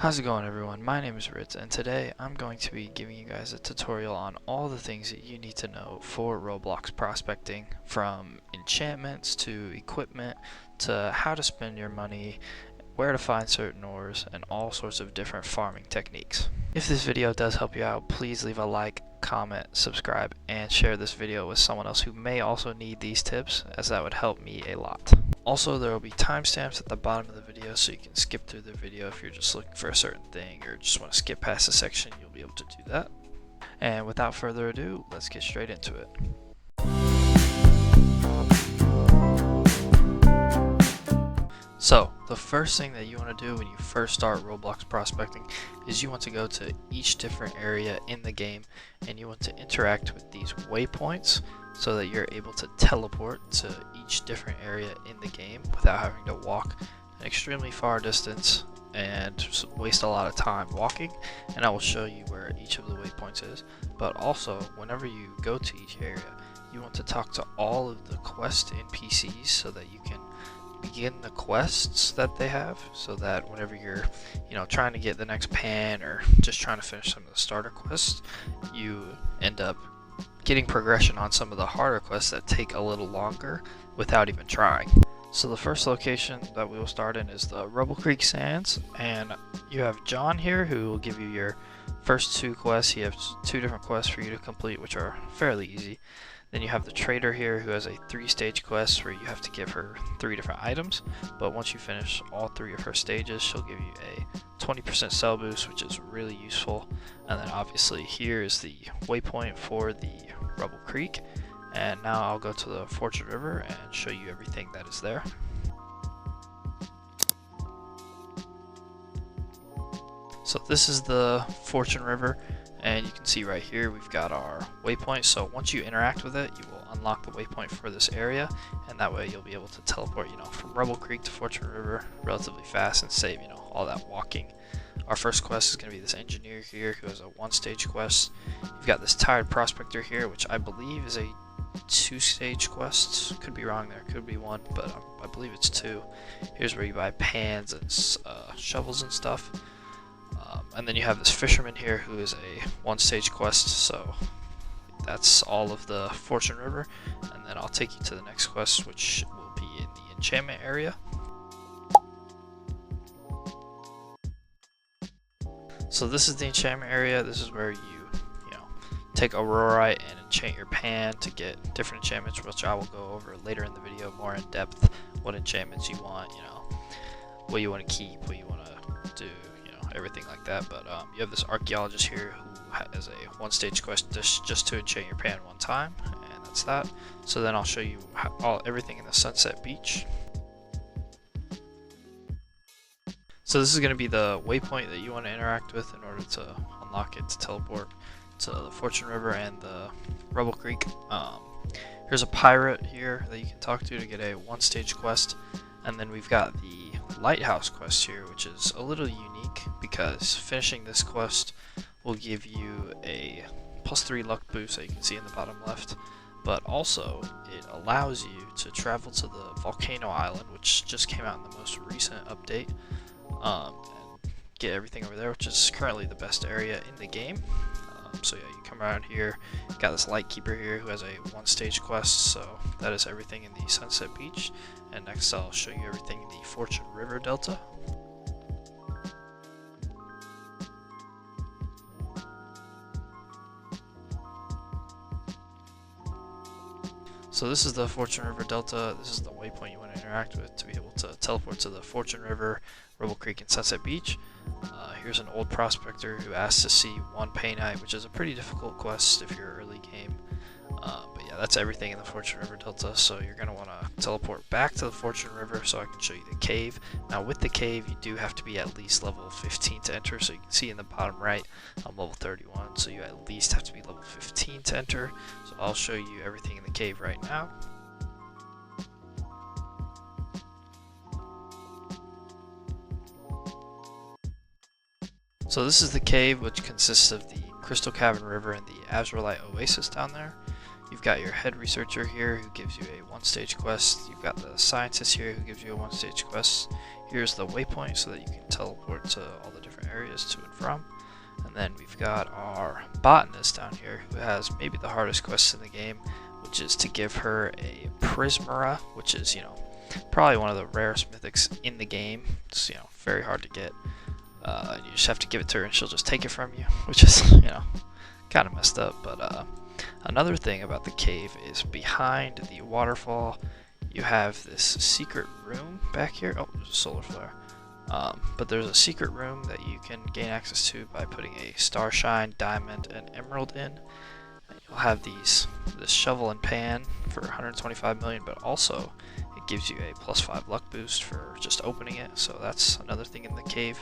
How's it going, everyone? My name is Ritz, and today I'm going to be giving you guys a tutorial on all the things that you need to know for Roblox prospecting, from enchantments to equipment to how to spend your money, where to find certain ores, and all sorts of different farming techniques. If this video does help you out, please leave a like, comment, subscribe, and share this video with someone else who may also need these tips, as that would help me a lot. Also, there will be timestamps at the bottom of the video so you can skip through the video if you're just looking for a certain thing or just want to skip past a section. You'll be able to do that. And without further ado, let's get straight into it. So, the first thing that you want to do when you first start Roblox prospecting is you want to go to each different area in the game and you want to interact with these waypoints so that you're able to teleport to each different area in the game without having to walk an extremely far distance and waste a lot of time walking. And I will show you where each of the waypoints is. But also, whenever you go to each area, you want to talk to all of the quest NPCs so that you can begin the quests that they have, so that whenever you're trying to get the next pan or just trying to finish some of the starter quests, you end up getting progression on some of the harder quests that take a little longer without even trying. So the first location that we will start in is the Rubble Creek Sands, and you have John here who will give you your first two quests. He has two different quests for you to complete, which are fairly easy. Then you have the trader here who has a 3-stage quest where you have to give her 3 different items, but once you finish all 3 of her stages, she'll give you a 20% sell boost, which is really useful. And then obviously here is the waypoint for the Rubble Creek, and now I'll go to the Fortune River and show you everything that is there. So this is the Fortune River, and you can see right here we've got our waypoint. So once you interact with it, you will unlock the waypoint for this area, and that way you'll be able to teleport from Rubble Creek to Fortune River relatively fast and save all that walking. Our first quest is going to be this engineer here who has a 1-stage quest. You've got this tired prospector here, which I believe is a 2-stage quest. Could be wrong there, could be 1, but I believe it's 2. Here's where you buy pans and shovels and stuff. And then you have this fisherman here who is a 1-stage quest, so that's all of the Fortune River. And then I'll take you to the next quest, which will be in the enchantment area. So this is the enchantment area. This is where you take Aurorite and enchant your pan to get different enchantments, which I will go over later in the video more in depth. What enchantments you want, what you want to keep, what you want to do, everything like that. But you have this archaeologist here who has a 1-stage quest just to enchant your pan 1 time, and that's that. So then I'll show you everything in the Sunset Beach. So this is going to be the waypoint that you want to interact with in order to unlock it to teleport to the Fortune River and the Rubble Creek. Here's a pirate here that you can talk to get a 1-stage quest, and then we've got the lighthouse quest here, which is a little unique because finishing this quest will give you a +3 luck boost that you can see in the bottom left, but also it allows you to travel to the volcano island, which just came out in the most recent update, and get everything over there, which is currently the best area in the game. So yeah, you come around here, you got this lightkeeper here who has a 1-stage quest, so that is everything in the Sunset Beach. And next I'll show you everything in the Fortune River Delta. So this is the Fortune River Delta. This is the waypoint you want to interact with to be able to teleport to the Fortune River, Rubble Creek, and Sunset Beach. Here's an old prospector who asks to see 1 pay night, which is a pretty difficult quest if you're early game. But yeah, that's everything in the Fortune River Delta. So you're going to want to teleport back to the Fortune River so I can show you the cave. Now with the cave, you do have to be at least level 15 to enter. So you can see in the bottom right, I'm level 31. So you at least have to be level 15 to enter. So I'll show you everything in the cave right now. So this is the cave, which consists of the Crystal Cavern River and the Azraelite Oasis down there. You've got your head researcher here who gives you a 1-stage quest. You've got the scientist here who gives you a 1-stage quest. Here's the waypoint so that you can teleport to all the different areas to and from. And then we've got our botanist down here who has maybe the hardest quest in the game, which is to give her a Prismera, which is, probably one of the rarest mythics in the game. It's, very hard to get. You just have to give it to her and she'll just take it from you, which is, kind of messed up. But another thing about the cave is behind the waterfall, you have this secret room back here. Oh, there's a solar flare. But there's a secret room that you can gain access to by putting a starshine, diamond, and emerald in. And you'll have this shovel and pan for 125 million, but also it gives you a +5 luck boost for just opening it. So that's another thing in the cave.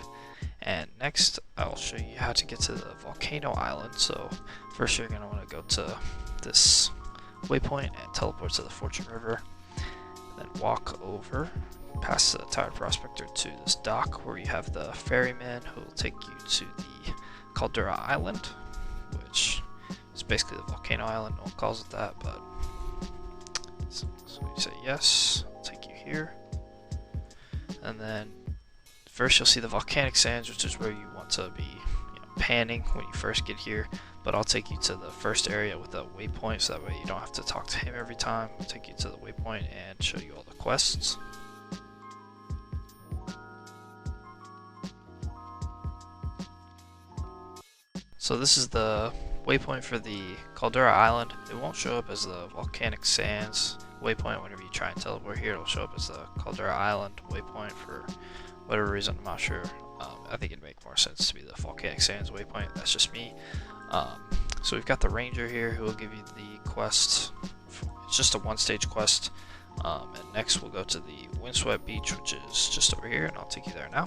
And next, I'll show you how to get to the volcano island. So first, you're going to want to go to this waypoint and teleport to the Fortune River. Then walk over past the Tired Prospector to this dock where you have the ferryman who will take you to the Caldera Island, which is basically the volcano island. No one calls it that, but so you say yes, I'll take you here. And then first you'll see the volcanic sands, which is where you want to be panning when you first get here, but I'll take you to the first area with a waypoint, so that way you don't have to talk to him every time. I'll take you to the waypoint and show you all the quests. So this is the waypoint for the Caldera Island. It won't show up as the volcanic sands waypoint whenever you try and teleport here. It'll show up as the Caldera Island waypoint for whatever reason, I'm not sure. I think it'd make more sense to be the volcanic sands waypoint. That's just me. So we've got the ranger here who will give you the quest. It's just a one-stage quest. And next we'll go to the Windswept Beach, which is just over here, and I'll take you there now.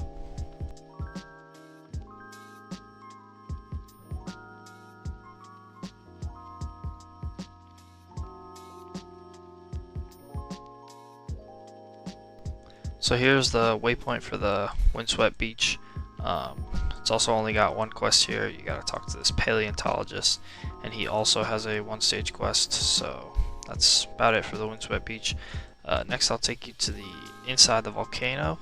So here's the waypoint for the Windswept Beach. It's also only got one quest here. You gotta talk to this paleontologist, and he also has a one-stage quest. So that's about it for the Windswept Beach. Next, I'll take you to the inside the volcano.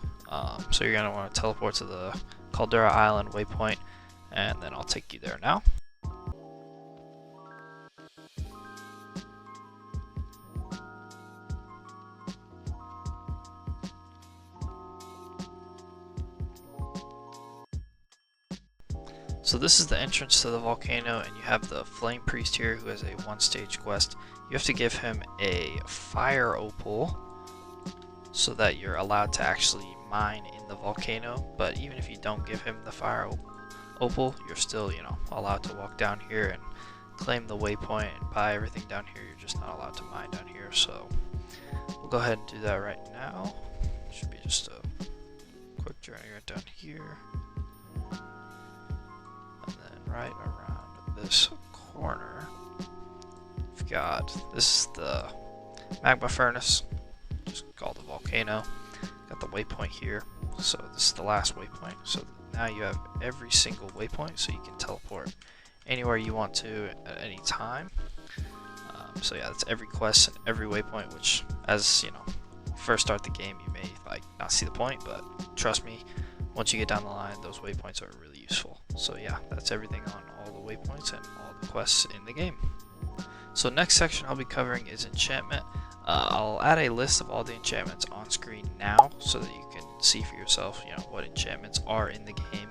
So you're gonna want to teleport to the Caldera Island waypoint, and then I'll take you there now. So this is the entrance to the volcano, and you have the Flame Priest here who has a one-stage quest. You have to give him a fire opal so that you're allowed to actually mine in the volcano. But even if you don't give him the fire opal, you're still, allowed to walk down here and claim the waypoint and buy everything down here. You're just not allowed to mine down here. So we'll go ahead and do that right now. Should be just a quick journey right down here. Right around this corner, we've got this is the magma furnace, just called the volcano. Got the waypoint here, so this is the last waypoint. So now you have every single waypoint, so you can teleport anywhere you want to at any time. So yeah, that's every quest and every waypoint. Which, as you first start the game, you may not see the point, but trust me, once you get down the line, those waypoints are really useful. So yeah, that's everything on all the waypoints and all the quests in the game. So next section I'll be covering is enchantment. I'll add a list of all the enchantments on screen now so that you can see for yourself, what enchantments are in the game.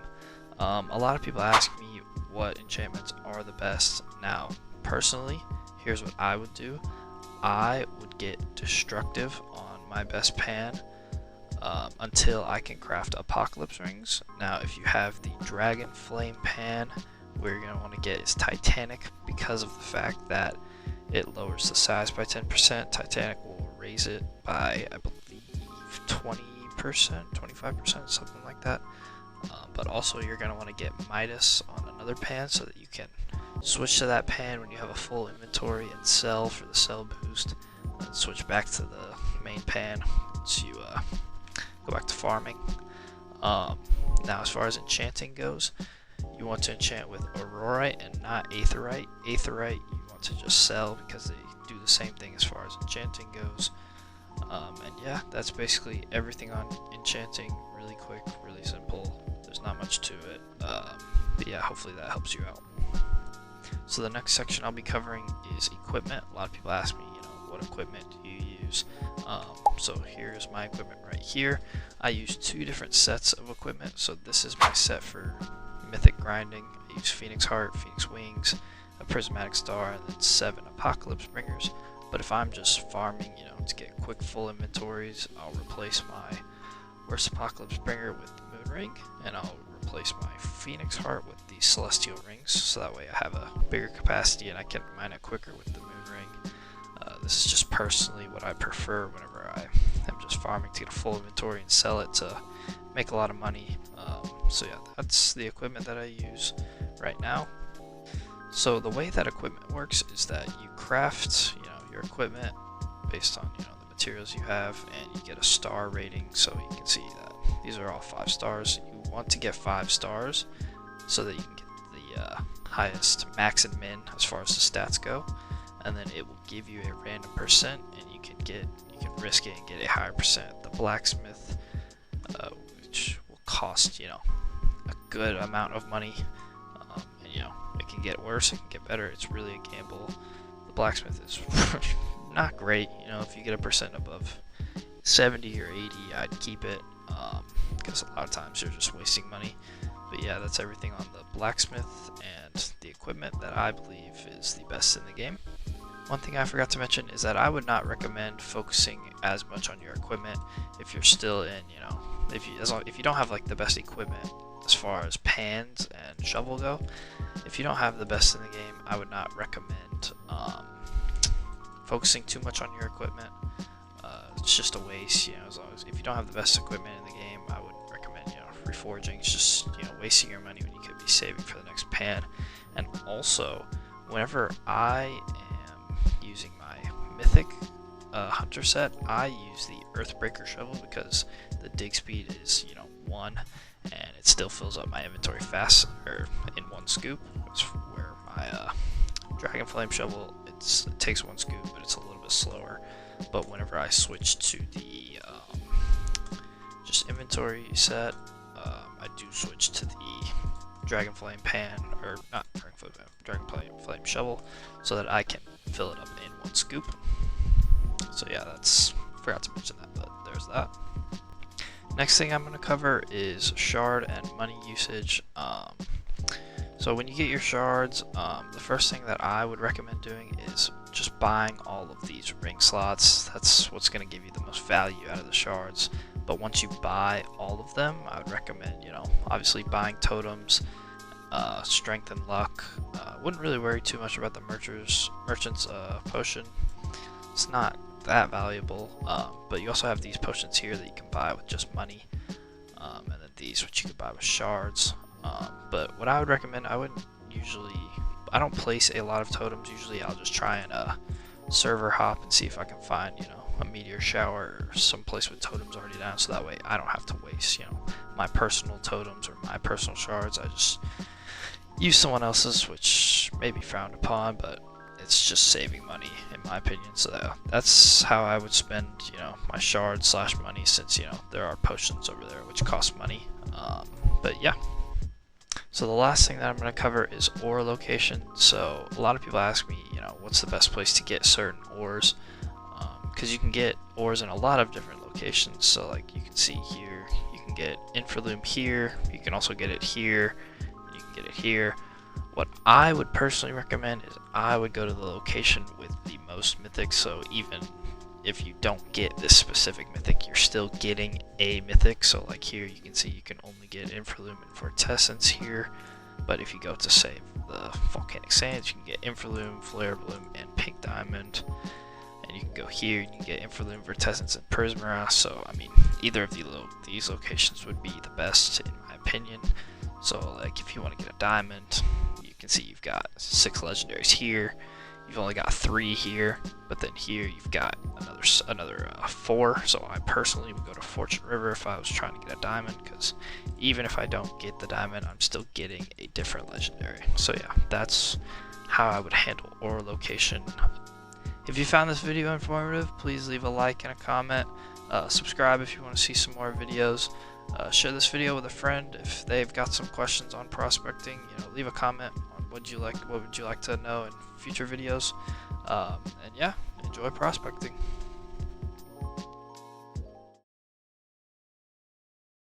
A lot of people ask me what enchantments are the best. Now, personally, here's what I would do. I would get destructive on my best pan until I can craft Apocalypse Rings. Now, if you have the Dragon Flame pan, what you're going to want to get is Titanic, because of the fact that it lowers the size by 10%. Titanic will raise it by, I believe, 20%, 25%, something like that. But also you're going to want to get Midas on another pan so that you can switch to that pan when you have a full inventory and sell for the sell boost. And switch back to the main pan once you go back to farming. Now, as far as enchanting goes, you want to enchant with Aurorite and not Aetherite. Aetherite you want to just sell because they do the same thing as far as enchanting goes. And yeah, that's basically everything on enchanting. Really quick, really simple. There's not much to it. But yeah, hopefully that helps you out. So the next section I'll be covering is equipment. A lot of people ask me, what equipment do you use? So here's my equipment right here. I use 2 different sets of equipment. So this is my set for mythic grinding. I use Phoenix Heart, Phoenix Wings, a Prismatic Star, and then 7 Apocalypse Bringers. But if I'm just farming, to get quick full inventories, I'll replace my Worst Apocalypse Bringer with the Moon Ring, and I'll replace my Phoenix Heart with the Celestial Rings, so that way I have a bigger capacity and I can mine it quicker with the Moon Ring. This is just personally what I prefer whenever I am just farming to get a full inventory and sell it to make a lot of money. So yeah, that's the equipment that I use right now. So the way that equipment works is that you craft, your equipment based on the materials you have, and you get a star rating. So you can see that these are all 5 stars. You want to get 5 stars so that you can get the highest max and min as far as the stats go, and then it will give you a random percent, and you can risk it and get a higher percent. The blacksmith, which will cost a good amount of money, and it can get worse, it can get better. It's really a gamble. The blacksmith is not great. If you get a percent above 70 or 80, I'd keep it, because a lot of times you're just wasting money. But yeah, that's everything on the blacksmith and the equipment that I believe is the best in the game. One thing I forgot to mention is that I would not recommend focusing as much on your equipment if you're still in, if you don't have like the best equipment as far as pans and shovel go. If you don't have the best in the game, I would not recommend focusing too much on your equipment. It's just a waste, as long as if you don't have the best equipment in the game, I would recommend reforging. It's just wasting your money when you could be saving for the next pan. And also, whenever I am using my mythic hunter set, I use the Earthbreaker shovel because the dig speed is 1, and it still fills up my inventory fast, or in 1 scoop. It's where my Dragon Flame shovel, it takes 1 scoop, but it's a little bit slower. But whenever I switch to the just inventory set, I do switch to the Dragon Flame pan, or not Dragon Flame pan, Dragon Flame shovel, so that I can fill it up in 1 scoop. So yeah, forgot to mention that, but there's that. Next thing I'm going to cover is shard and money usage. So when you get your shards, the first thing that I would recommend doing is just buying all of these ring slots. That's what's going to give you the most value out of the shards. But once you buy all of them, I would recommend, obviously buying totems, strength and luck. Wouldn't really worry too much about the merchant's potion. It's not that valuable, but you also have these potions here that you can buy with just money, and then these which you can buy with shards. But what I would recommend, I don't place a lot of totems. Usually I'll just try and server hop and see if I can find a meteor shower or some place with totems already down, so that way I don't have to waste my personal totems or my personal shards. I just use someone else's, which may be frowned upon, but it's just saving money in my opinion. So that's how I would spend my shard slash money, since there are potions over there which cost money. But yeah, so the last thing that I'm going to cover is ore location. So a lot of people ask me what's the best place to get certain ores, because you can get ores in a lot of different locations. So like you can see here, you can get Infralume here, you can also get it here, you can get it here. What I would personally recommend is I would go to the location with the most mythics. So even if you don't get this specific mythic, you're still getting a mythic. So like here you can see you can only get Infralume and Vortessence here, but if you go to say the Volcanic Sands, you can get Infralume, Flare Bloom, and Pink Diamond. And you can go here and you can get Infralume, Vortessence, and Prismara. So I mean, either of these locations would be the best in my opinion. So like if you want to get a diamond, you can see you've got 6 legendaries here. You've only got 3 here, but then here you've got another 4. So I personally would go to Fortune River if I was trying to get a diamond, because even if I don't get the diamond, I'm still getting a different legendary. So yeah, that's how I would handle ore location. If you found this video informative, please leave a like and a comment. Subscribe if you want to see some more videos. Share this video with a friend if they've got some questions on prospecting. Leave a comment on what would you like to know in future videos. And yeah, enjoy prospecting.